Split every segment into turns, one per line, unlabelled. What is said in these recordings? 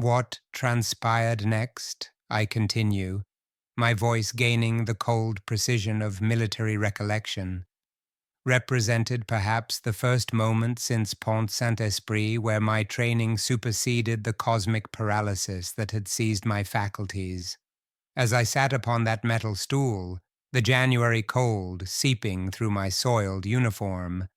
What transpired next, I continue, my voice gaining the cold precision of military recollection, represented perhaps the first moment since Pont-Saint-Esprit where my training superseded the cosmic paralysis that had seized my faculties. As I sat upon that metal stool, the January cold seeping through my soiled uniform,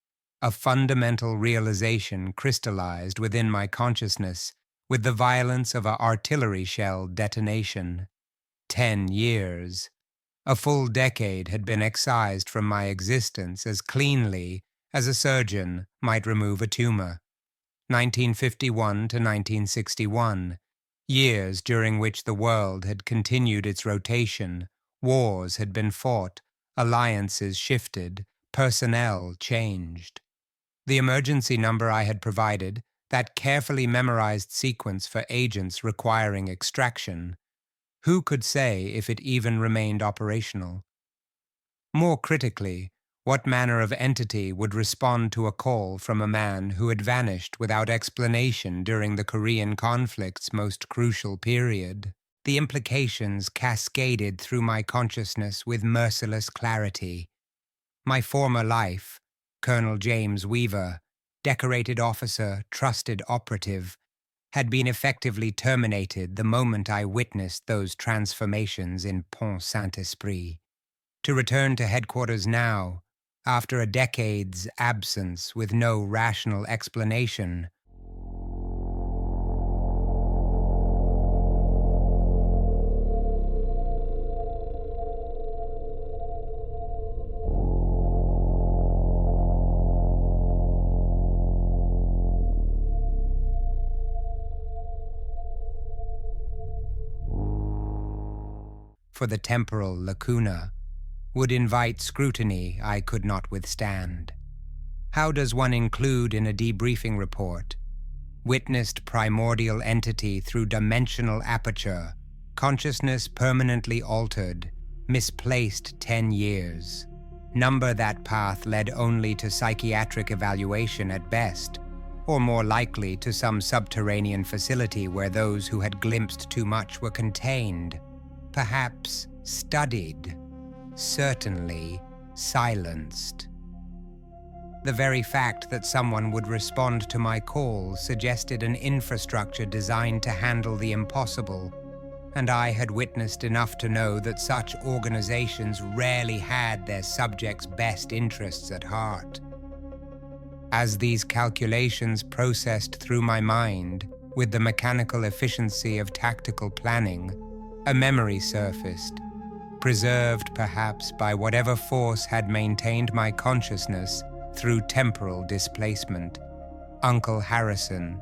a fundamental realization crystallized within my consciousness with the violence of an artillery shell detonation. 10 years. A full decade had been excised from my existence as cleanly as a surgeon might remove a tumor. 1951 to 1961, years during which the world had continued its rotation, wars had been fought, alliances shifted, personnel changed. The emergency number I had provided, that carefully memorized sequence for agents requiring extraction, who could say if it even remained operational? More critically, what manner of entity would respond to a call from a man who had vanished without explanation during the Korean conflict's most crucial period? The implications cascaded through my consciousness with merciless clarity. My former life, Colonel James Weaver, decorated officer, trusted operative, had been effectively terminated the moment I witnessed those transformations in Pont-Saint-Esprit. To return to headquarters now, after a decade's absence with no rational explanation, for the temporal lacuna, would invite scrutiny I could not withstand. How does one include in a debriefing report, witnessed primordial entity through dimensional aperture, consciousness permanently altered, misplaced 10 years? Number that path led only to psychiatric evaluation at best, or more likely to some subterranean facility where those who had glimpsed too much were contained, perhaps studied, certainly silenced. The very fact that someone would respond to my call suggested an infrastructure designed to handle the impossible, and I had witnessed enough to know that such organizations rarely had their subjects' best interests at heart. As these calculations processed through my mind with the mechanical efficiency of tactical planning, a memory surfaced, preserved perhaps by whatever force had maintained my consciousness through temporal displacement. Uncle Harrison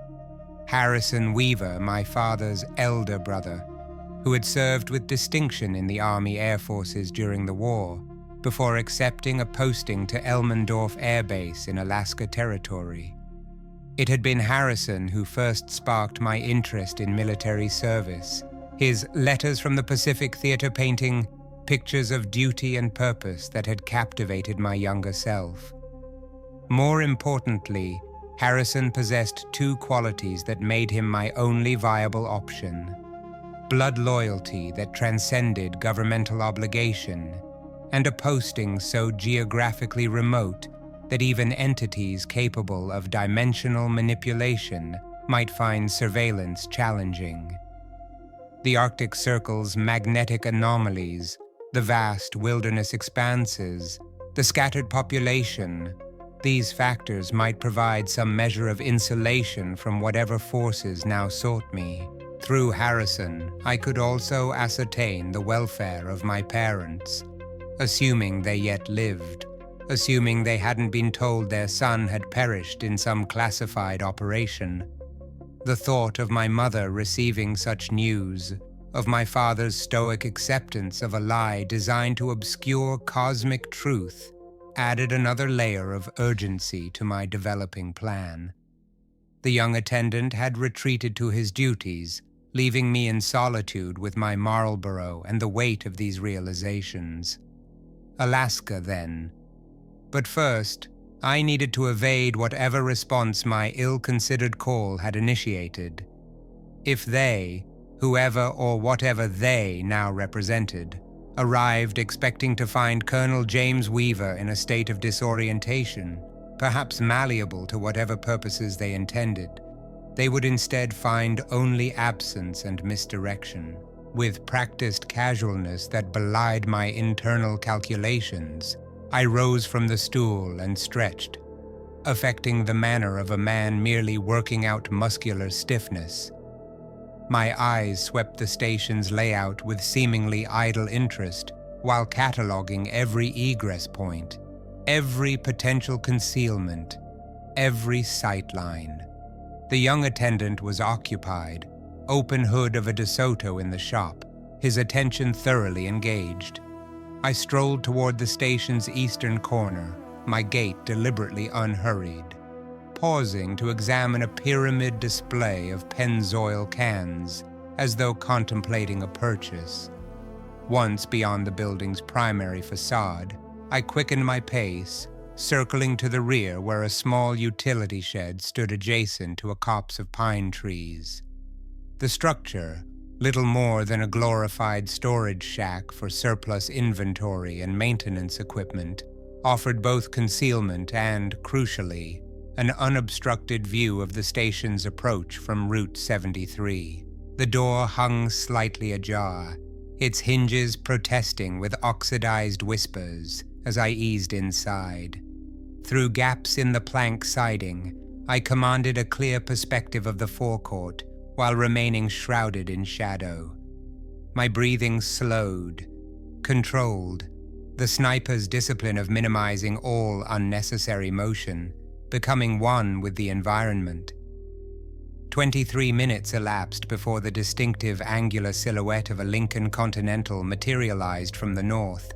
Weaver, my father's elder brother, who had served with distinction in the Army Air Forces during the war, before accepting a posting to Elmendorf Air Base in Alaska Territory. It had been Harrison who first sparked my interest in military service, his Letters from the Pacific Theater painting pictures of duty and purpose that had captivated my younger self. More importantly, Harrison possessed two qualities that made him my only viable option: blood loyalty that transcended governmental obligation, and a posting so geographically remote that even entities capable of dimensional manipulation might find surveillance challenging. The Arctic Circle's magnetic anomalies, the vast wilderness expanses, the scattered population, these factors might provide some measure of insulation from whatever forces now sought me. Through Harrison, I could also ascertain the welfare of my parents, assuming they yet lived, assuming they hadn't been told their son had perished in some classified operation. The thought of my mother receiving such news, of my father's stoic acceptance of a lie designed to obscure cosmic truth, added another layer of urgency to my developing plan. The young attendant had retreated to his duties, leaving me in solitude with my Marlboro and the weight of these realizations. Alaska, then. But first, I needed to evade whatever response my ill-considered call had initiated. If they, whoever or whatever they now represented, arrived expecting to find Colonel James Weaver in a state of disorientation, perhaps malleable to whatever purposes they intended, they would instead find only absence and misdirection. With practiced casualness that belied my internal calculations, I rose from the stool and stretched, affecting the manner of a man merely working out muscular stiffness. My eyes swept the station's layout with seemingly idle interest while cataloging every egress point, every potential concealment, every sightline. The young attendant was occupied, open hood of a DeSoto in the shop, his attention thoroughly engaged. I strolled toward the station's eastern corner, my gait deliberately unhurried, pausing to examine a pyramid display of Pennzoil cans as though contemplating a purchase. Once beyond the building's primary facade, I quickened my pace, circling to the rear where a small utility shed stood adjacent to a copse of pine trees. The structure, little more than a glorified storage shack for surplus inventory and maintenance equipment, offered both concealment and, crucially, an unobstructed view of the station's approach from Route 73. The door hung slightly ajar, its hinges protesting with oxidized whispers as I eased inside. Through gaps in the plank siding, I commanded a clear perspective of the forecourt while remaining shrouded in shadow. My breathing slowed, controlled, the sniper's discipline of minimizing all unnecessary motion, becoming one with the environment. 23 minutes elapsed before the distinctive angular silhouette of a Lincoln Continental materialized from the north,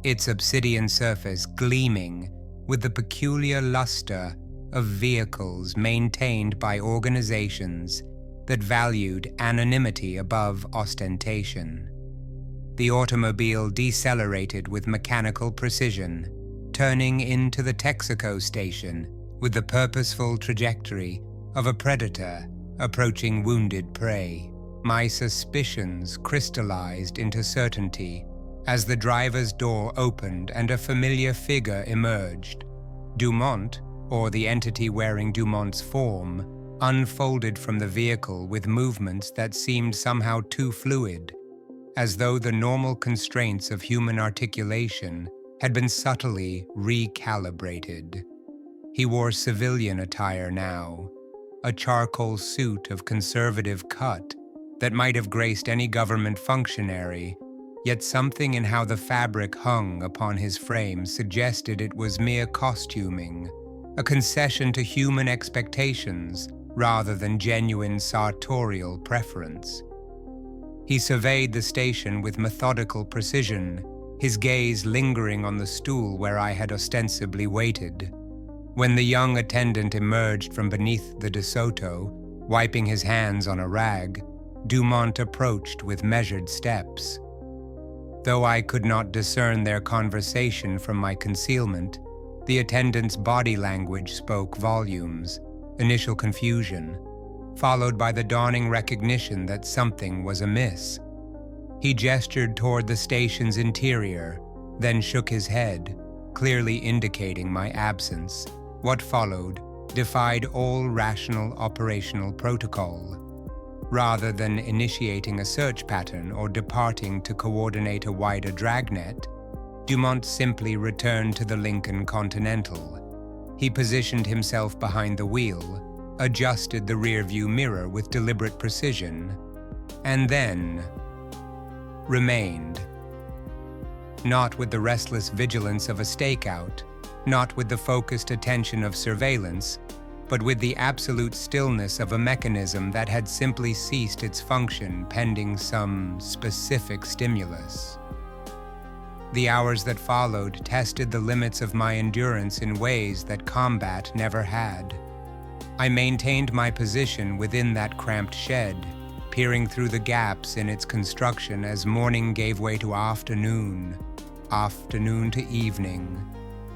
its obsidian surface gleaming with the peculiar luster of vehicles maintained by organizations that valued anonymity above ostentation. The automobile decelerated with mechanical precision, turning into the Texaco station with the purposeful trajectory of a predator approaching wounded prey. My suspicions crystallized into certainty as the driver's door opened and a familiar figure emerged. Dumont, or the entity wearing Dumont's form, unfolded from the vehicle with movements that seemed somehow too fluid, as though the normal constraints of human articulation had been subtly recalibrated. He wore civilian attire now, a charcoal suit of conservative cut that might have graced any government functionary, yet something in how the fabric hung upon his frame suggested it was mere costuming, a concession to human expectations rather than genuine sartorial preference. He surveyed the station with methodical precision, his gaze lingering on the stool where I had ostensibly waited. When the young attendant emerged from beneath the DeSoto, wiping his hands on a rag, Dumont approached with measured steps. Though I could not discern their conversation from my concealment, the attendant's body language spoke volumes. Initial confusion, followed by the dawning recognition that something was amiss. He gestured toward the station's interior, then shook his head, clearly indicating my absence. What followed defied all rational operational protocol. Rather than initiating a search pattern or departing to coordinate a wider dragnet, Dumont simply returned to the Lincoln Continental. He positioned himself behind the wheel, adjusted the rearview mirror with deliberate precision, and then remained. Not with the restless vigilance of a stakeout, not with the focused attention of surveillance, but with the absolute stillness of a mechanism that had simply ceased its function pending some specific stimulus. The hours that followed tested the limits of my endurance in ways that combat never had. I maintained my position within that cramped shed, peering through the gaps in its construction as morning gave way to afternoon to evening.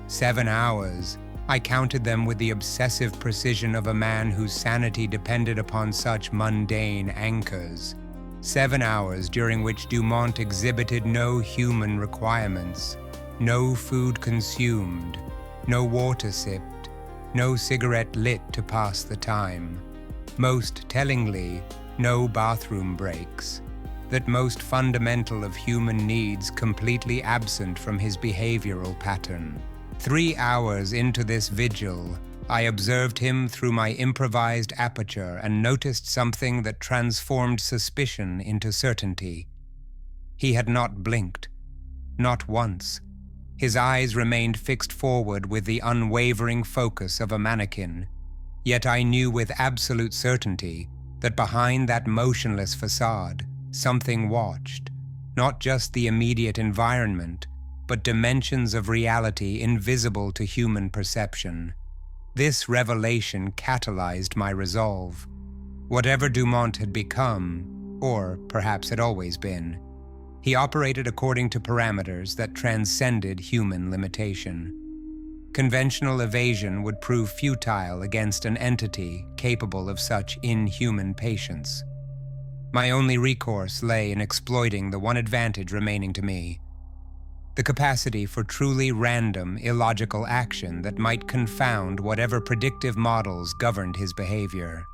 7 hours, I counted them with the obsessive precision of a man whose sanity depended upon such mundane anchors. 7 hours during which Dumont exhibited no human requirements, no food consumed, no water sipped, no cigarette lit to pass the time. Most tellingly, no bathroom breaks. That most fundamental of human needs completely absent from his behavioral pattern. 3 hours into this vigil, I observed him through my improvised aperture and noticed something that transformed suspicion into certainty. He had not blinked. Not once. His eyes remained fixed forward with the unwavering focus of a mannequin. Yet I knew with absolute certainty that behind that motionless facade, something watched, not just the immediate environment, but dimensions of reality invisible to human perception. This revelation catalyzed my resolve. Whatever Dumont had become, or perhaps had always been, he operated according to parameters that transcended human limitation. Conventional evasion would prove futile against an entity capable of such inhuman patience. My only recourse lay in exploiting the one advantage remaining to me: the capacity for truly random, illogical action that might confound whatever predictive models governed his behavior.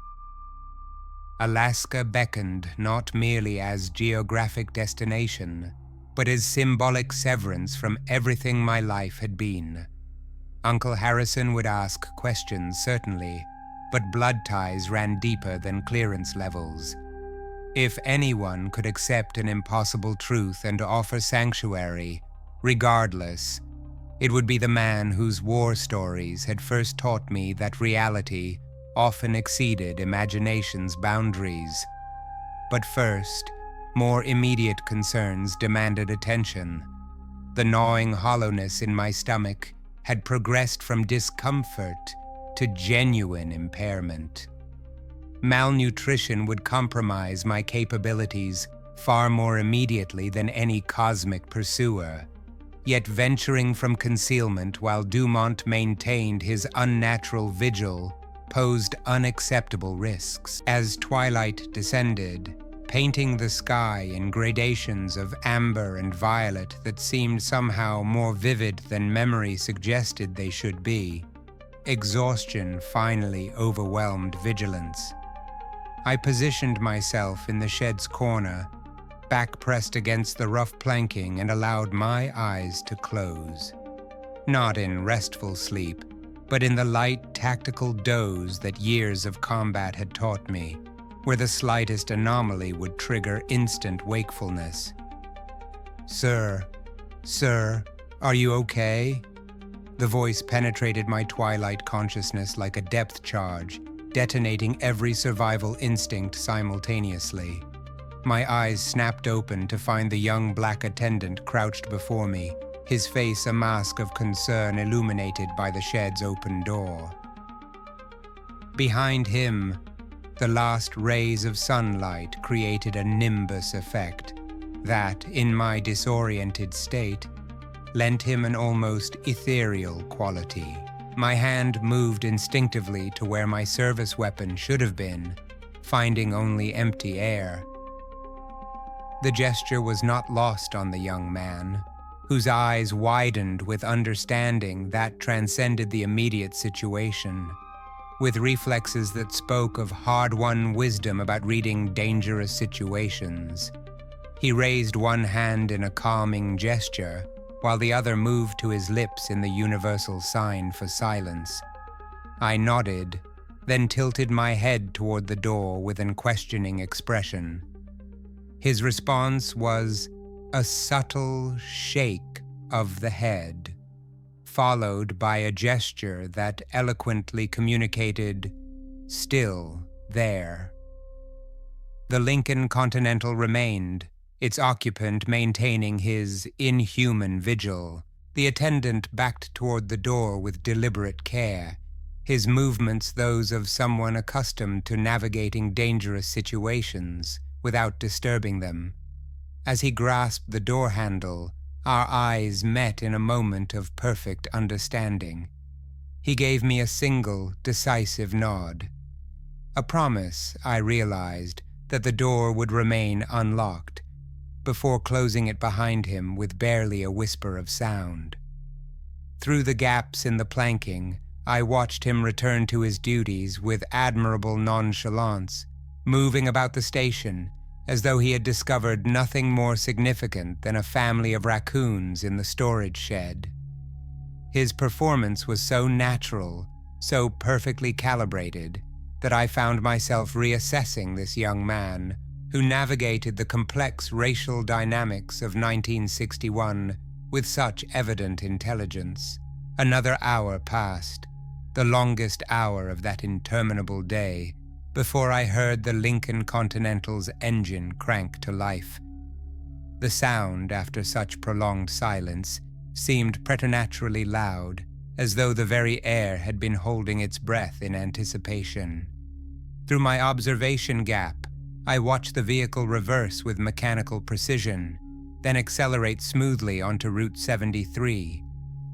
Alaska beckoned not merely as geographic destination, but as symbolic severance from everything my life had been. Uncle Harrison would ask questions, certainly, but blood ties ran deeper than clearance levels. If anyone could accept an impossible truth and offer sanctuary, regardless, it would be the man whose war stories had first taught me that reality often exceeded imagination's boundaries. But first, more immediate concerns demanded attention. The gnawing hollowness in my stomach had progressed from discomfort to genuine impairment. Malnutrition would compromise my capabilities far more immediately than any cosmic pursuer. Yet venturing from concealment while Dumont maintained his unnatural vigil posed unacceptable risks. As twilight descended, painting the sky in gradations of amber and violet that seemed somehow more vivid than memory suggested they should be, exhaustion finally overwhelmed vigilance. I positioned myself in the shed's corner, back pressed against the rough planking, and allowed my eyes to close. Not in restful sleep, but in the light, tactical doze that years of combat had taught me, where the slightest anomaly would trigger instant wakefulness. Sir, are you okay?" The voice penetrated my twilight consciousness like a depth charge, detonating every survival instinct simultaneously. My eyes snapped open to find the young black attendant crouched before me, his face a mask of concern illuminated by the shed's open door. Behind him, the last rays of sunlight created a nimbus effect that, in my disoriented state, lent him an almost ethereal quality. My hand moved instinctively to where my service weapon should have been, finding only empty air. The gesture was not lost on the young man, whose eyes widened with understanding that transcended the immediate situation. With reflexes that spoke of hard-won wisdom about reading dangerous situations, he raised one hand in a calming gesture, while the other moved to his lips in the universal sign for silence. I nodded, then tilted my head toward the door with an questioning expression. His response was a subtle shake of the head, followed by a gesture that eloquently communicated, "Still there." The Lincoln Continental remained, its occupant maintaining his inhuman vigil. The attendant backed toward the door with deliberate care, his movements those of someone accustomed to navigating dangerous situations without disturbing them. As he grasped the door handle, our eyes met in a moment of perfect understanding. He gave me a single, decisive nod. A promise, I realized, that the door would remain unlocked, before closing it behind him with barely a whisper of sound. Through the gaps in the planking, I watched him return to his duties with admirable nonchalance, moving about the station as though he had discovered nothing more significant than a family of raccoons in the storage shed. His performance was so natural, so perfectly calibrated, that I found myself reassessing this young man who navigated the complex racial dynamics of 1961 with such evident intelligence. Another hour passed, the longest hour of that interminable day, before I heard the Lincoln Continental's engine crank to life. The sound, after such prolonged silence, seemed preternaturally loud, as though the very air had been holding its breath in anticipation. Through my observation gap, I watched the vehicle reverse with mechanical precision, then accelerate smoothly onto Route 73,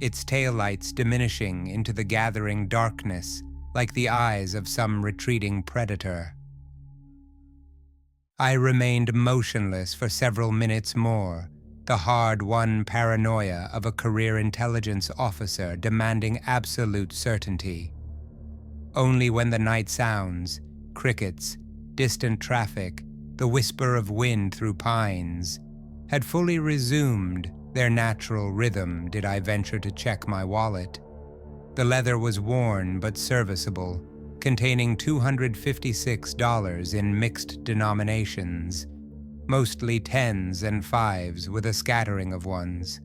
its taillights diminishing into the gathering darkness like the eyes of some retreating predator. I remained motionless for several minutes more, the hard-won paranoia of a career intelligence officer demanding absolute certainty. Only when the night sounds, crickets, distant traffic, the whisper of wind through pines, had fully resumed their natural rhythm did I venture to check my wallet. The leather was worn but serviceable, containing $256 in mixed denominations, mostly 10s and 5s with a scattering of 1s.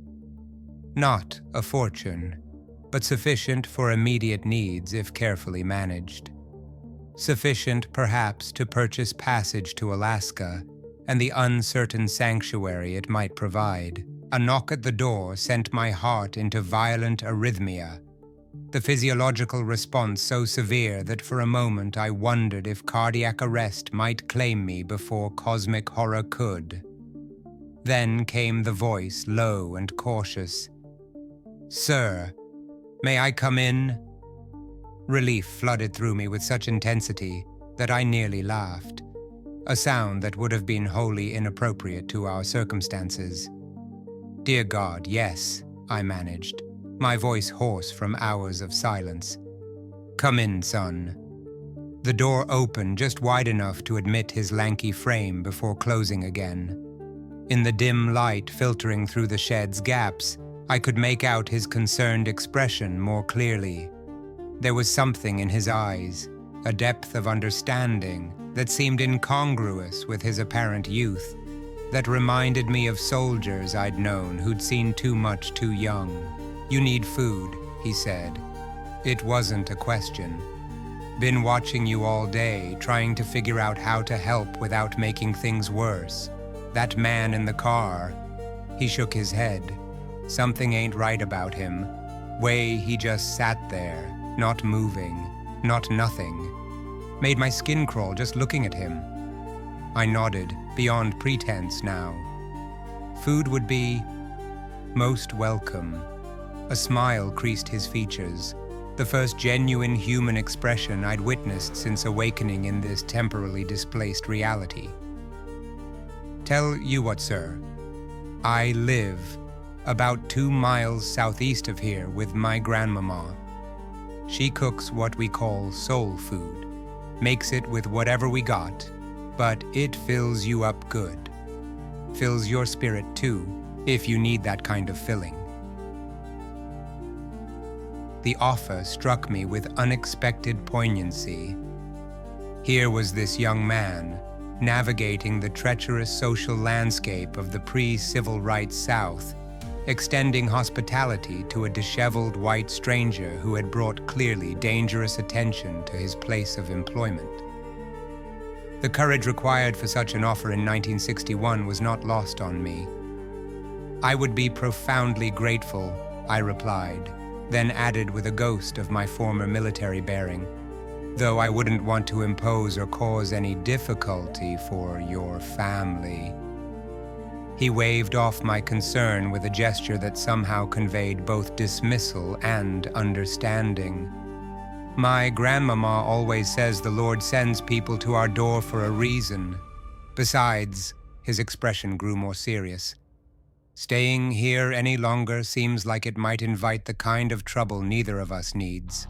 Not a fortune, but sufficient for immediate needs if carefully managed. Sufficient, perhaps, to purchase passage to Alaska and the uncertain sanctuary it might provide. A knock at the door sent my heart into violent arrhythmia, the physiological response so severe that for a moment I wondered if cardiac arrest might claim me before cosmic horror could. Then came the voice, low and cautious. "Sir, may I come in?" Relief flooded through me with such intensity that I nearly laughed, a sound that would have been wholly inappropriate to our circumstances. "Dear God, yes," I managed, my voice hoarse from hours of silence. "Come in, son." The door opened just wide enough to admit his lanky frame before closing again. In the dim light filtering through the shed's gaps, I could make out his concerned expression more clearly. There was something in his eyes, a depth of understanding that seemed incongruous with his apparent youth, that reminded me of soldiers I'd known who'd seen too much too young. "You need food," he said. It wasn't a question. "Been watching you all day, trying to figure out how to help without making things worse. That man in the car," he shook his head. "Something ain't right about him. Way he just sat there, not moving, not nothing. Made my skin crawl just looking at him." I nodded, beyond pretense now. Food would be most welcome. A smile creased his features, the first genuine human expression I'd witnessed since awakening in this temporally displaced reality. "Tell you what, sir. I live about 2 miles southeast of here with my grandmama. She cooks what we call soul food, makes it with whatever we got, but it fills you up good. Fills your spirit too, if you need that kind of filling." The offer struck me with unexpected poignancy. Here was this young man, navigating the treacherous social landscape of the pre-civil rights South, extending hospitality to a disheveled white stranger who had brought clearly dangerous attention to his place of employment. The courage required for such an offer in 1961 was not lost on me. "I would be profoundly grateful," I replied, then added with a ghost of my former military bearing, "though I wouldn't want to impose or cause any difficulty for your family." He waved off my concern with a gesture that somehow conveyed both dismissal and understanding. My grandmama always says the Lord sends people to our door for a reason. Besides, his expression grew more serious. Staying here any longer seems like it might invite the kind of trouble neither of us needs.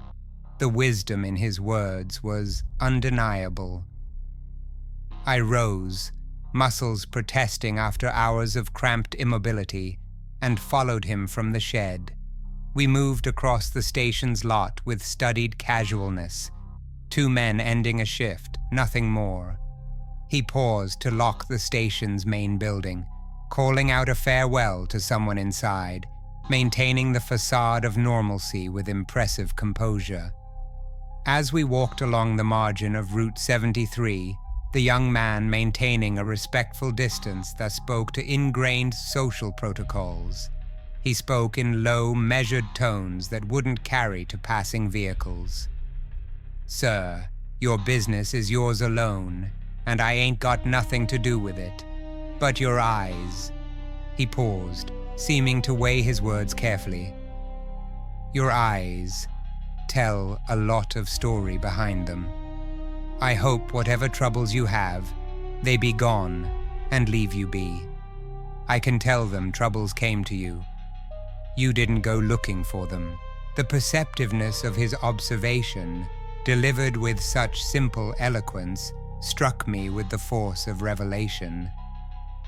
The wisdom in his words was undeniable. I rose, muscles protesting after hours of cramped immobility, and followed him from the shed. We moved across the station's lot with studied casualness, 2 men ending a shift, nothing more. He paused to lock the station's main building, calling out a farewell to someone inside, maintaining the facade of normalcy with impressive composure. As we walked along the margin of Route 73, the young man maintaining a respectful distance that spoke to ingrained social protocols. He spoke in low, measured tones that wouldn't carry to passing vehicles. "Sir, your business is yours alone, and I ain't got nothing to do with it. But your eyes..." He paused, seeming to weigh his words carefully. "Your eyes tell a lot of story behind them. I hope whatever troubles you have, they be gone and leave you be. I can tell them troubles came to you. You didn't go looking for them." The perceptiveness of his observation, delivered with such simple eloquence, struck me with the force of revelation.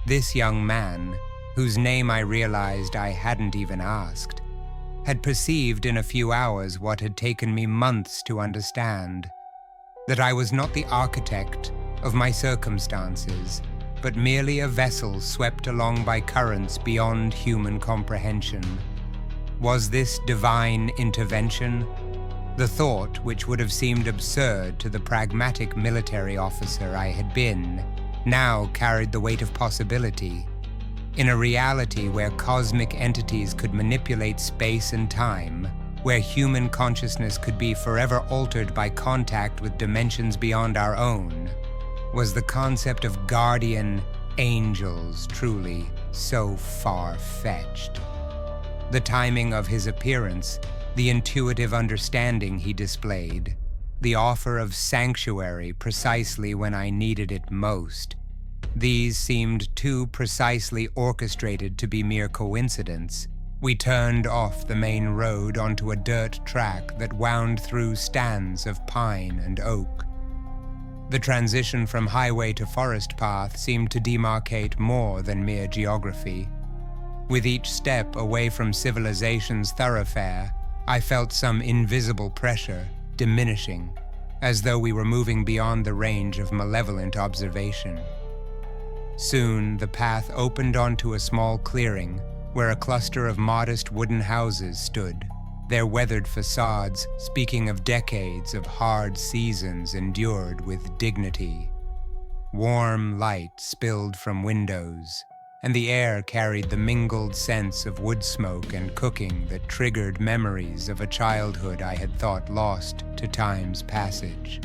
This young man, whose name I realized I hadn't even asked, had perceived in a few hours what had taken me months to understand: that I was not the architect of my circumstances, but merely a vessel swept along by currents beyond human comprehension. Was this divine intervention? The thought, which would have seemed absurd to the pragmatic military officer I had been, now carried the weight of possibility. In a reality where cosmic entities could manipulate space and time, where human consciousness could be forever altered by contact with dimensions beyond our own, was the concept of guardian angels truly so far-fetched? The timing of his appearance, the intuitive understanding he displayed, the offer of sanctuary precisely when I needed it most, these seemed too precisely orchestrated to be mere coincidence. We turned off the main road onto a dirt track that wound through stands of pine and oak. The transition from highway to forest path seemed to demarcate more than mere geography. With each step away from civilization's thoroughfare, I felt some invisible pressure diminishing, as though we were moving beyond the range of malevolent observation. Soon, the path opened onto a small clearing where a cluster of modest wooden houses stood, their weathered facades speaking of decades of hard seasons endured with dignity. Warm light spilled from windows, and the air carried the mingled sense of wood smoke and cooking that triggered memories of a childhood I had thought lost to time's passage.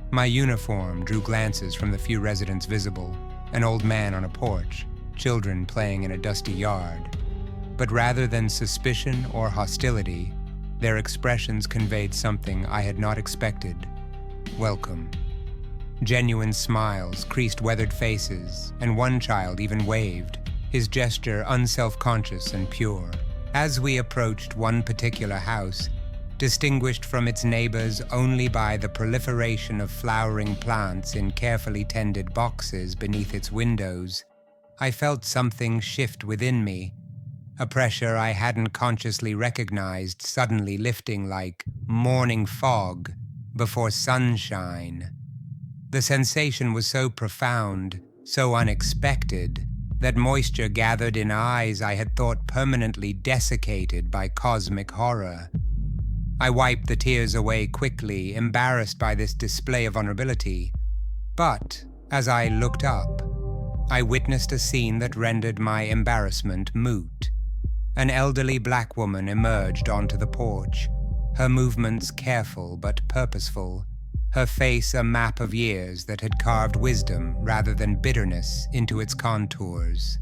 My uniform drew glances from the few residents visible: an old man on a porch, children playing in a dusty yard. But rather than suspicion or hostility, their expressions conveyed something I had not expected: welcome. Genuine smiles creased weathered faces, and one child even waved, his gesture unself-conscious and pure. As we approached one particular house, distinguished from its neighbors only by the proliferation of flowering plants in carefully tended boxes beneath its windows, I felt something shift within me, a pressure I hadn't consciously recognized suddenly lifting like morning fog before sunshine. The sensation was so profound, so unexpected, that moisture gathered in eyes I had thought permanently desiccated by cosmic horror. I wiped the tears away quickly, embarrassed by this display of vulnerability. But, as I looked up, I witnessed a scene that rendered my embarrassment moot. An elderly black woman emerged onto the porch, her movements careful but purposeful, her face a map of years that had carved wisdom rather than bitterness into its contours.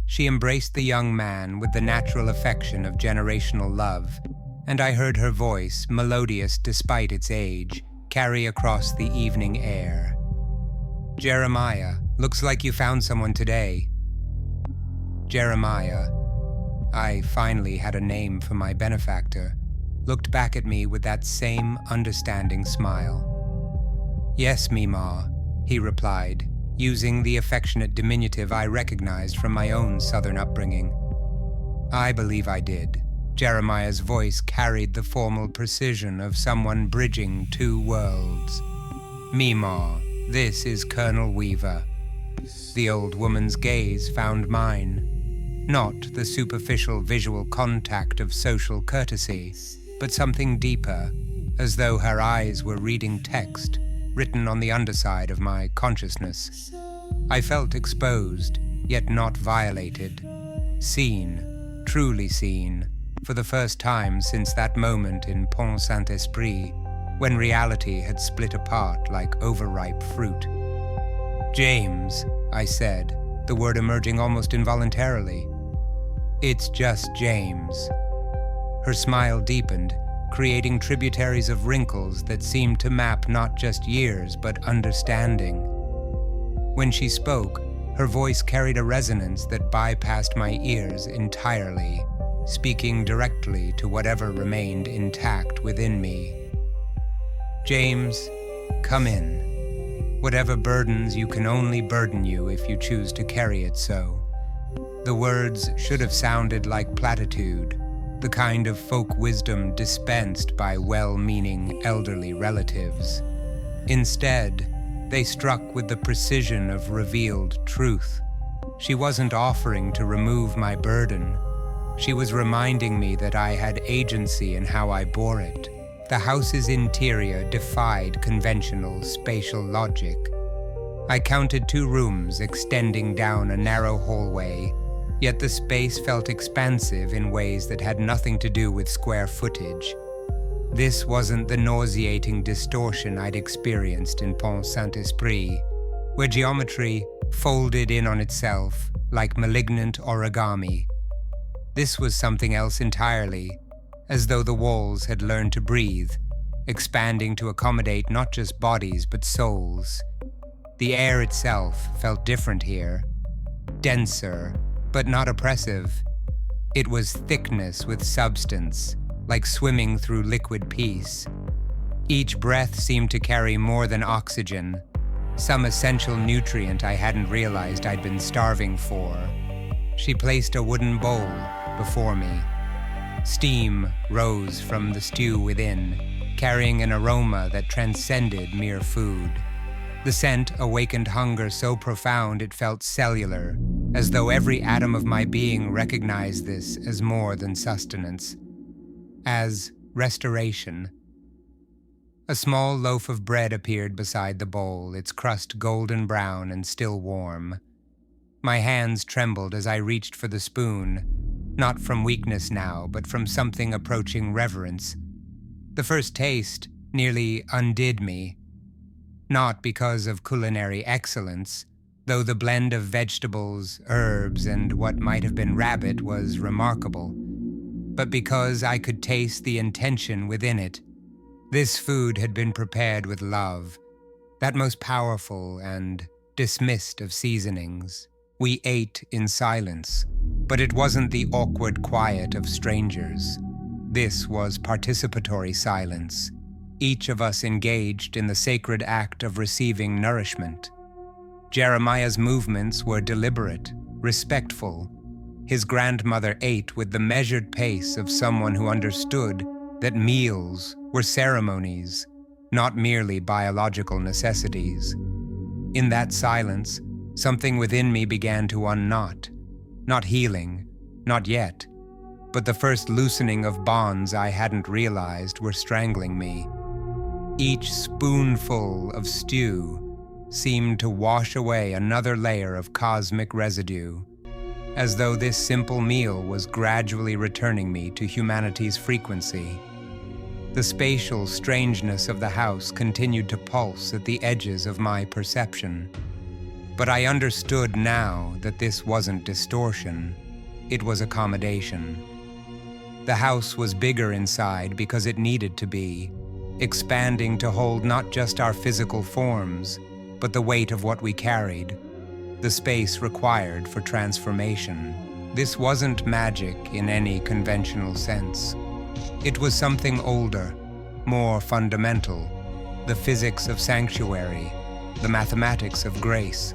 She embraced the young man with the natural affection of generational love, and I heard her voice, melodious despite its age, carry across the evening air. "Jeremiah, looks like you found someone today." Jeremiah, I finally had a name for my benefactor, looked back at me with that same understanding smile. "Yes, Meemaw," he replied, using the affectionate diminutive I recognized from my own southern upbringing. "I believe I did." Jeremiah's voice carried the formal precision of someone bridging two worlds. "Meemaw, this is Colonel Weaver." The old woman's gaze found mine. Not the superficial visual contact of social courtesy, but something deeper, as though her eyes were reading text written on the underside of my consciousness. I felt exposed, yet not violated. Seen, truly seen, for the first time since that moment in Pont-Saint-Esprit, when reality had split apart like overripe fruit. "James," I said, the word emerging almost involuntarily. "It's just James." Her smile deepened, creating tributaries of wrinkles that seemed to map not just years, but understanding. When she spoke, her voice carried a resonance that bypassed my ears entirely, speaking directly to whatever remained intact within me. "James, come in. Whatever burdens you can only burden you if you choose to carry it so." The words should have sounded like platitude, the kind of folk wisdom dispensed by well-meaning elderly relatives. Instead, they struck with the precision of revealed truth. She wasn't offering to remove my burden. She was reminding me that I had agency in how I bore it. The house's interior defied conventional spatial logic. I counted 2 rooms extending down a narrow hallway, yet the space felt expansive in ways that had nothing to do with square footage. This wasn't the nauseating distortion I'd experienced in Pont-Saint-Esprit, where geometry folded in on itself like malignant origami. This was something else entirely, as though the walls had learned to breathe, expanding to accommodate not just bodies but souls. The air itself felt different here, denser, but not oppressive. It was thickness with substance, like swimming through liquid peace. Each breath seemed to carry more than oxygen, some essential nutrient I hadn't realized I'd been starving for. She placed a wooden bowl before me. Steam rose from the stew within, carrying an aroma that transcended mere food. The scent awakened hunger so profound it felt cellular, as though every atom of my being recognized this as more than sustenance, as restoration. A small loaf of bread appeared beside the bowl, its crust golden brown and still warm. My hands trembled as I reached for the spoon, not from weakness now, but from something approaching reverence. The first taste nearly undid me. Not because of culinary excellence, though the blend of vegetables, herbs, and what might have been rabbit was remarkable, but because I could taste the intention within it. This food had been prepared with love, that most powerful and dismissed of seasonings. We ate in silence, but it wasn't the awkward quiet of strangers. This was participatory silence, each of us engaged in the sacred act of receiving nourishment. Jeremiah's movements were deliberate, respectful. His grandmother ate with the measured pace of someone who understood that meals were ceremonies, not merely biological necessities. In that silence, something within me began to unknot. Not healing, not yet, but the first loosening of bonds I hadn't realized were strangling me. Each spoonful of stew seemed to wash away another layer of cosmic residue, as though this simple meal was gradually returning me to humanity's frequency. The spatial strangeness of the house continued to pulse at the edges of my perception. But I understood now that this wasn't distortion, it was accommodation. The house was bigger inside because it needed to be, expanding to hold not just our physical forms, but the weight of what we carried, the space required for transformation. This wasn't magic in any conventional sense. It was something older, more fundamental, the physics of sanctuary, the mathematics of grace.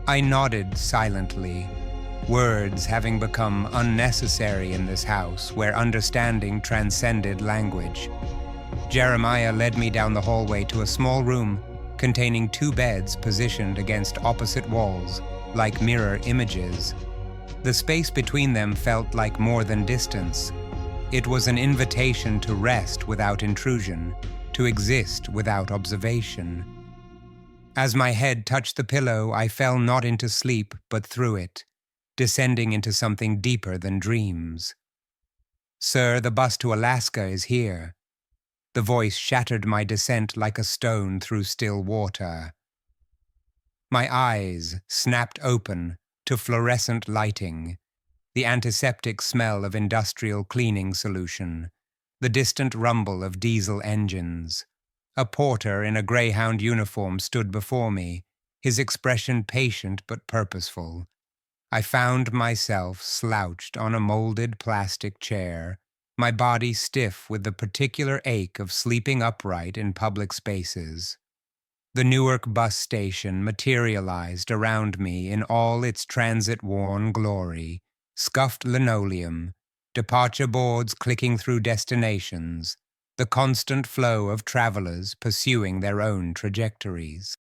I nodded silently, words having become unnecessary in this house where understanding transcended language. Jeremiah led me down the hallway to a small room containing 2 beds positioned against opposite walls, like mirror images. The space between them felt like more than distance. It was an invitation to rest without intrusion, to exist without observation. As my head touched the pillow, I fell not into sleep, but through it, descending into something deeper than dreams. "Sir, the bus to Alaska is here." The voice shattered my descent like a stone through still water. My eyes snapped open to fluorescent lighting, the antiseptic smell of industrial cleaning solution, the distant rumble of diesel engines. A porter in a Greyhound uniform stood before me, his expression patient but purposeful. I found myself slouched on a molded plastic chair, my body stiff with the particular ache of sleeping upright in public spaces. The Newark bus station materialized around me in all its transit-worn glory, scuffed linoleum, departure boards clicking through destinations, the constant flow of travelers pursuing their own trajectories.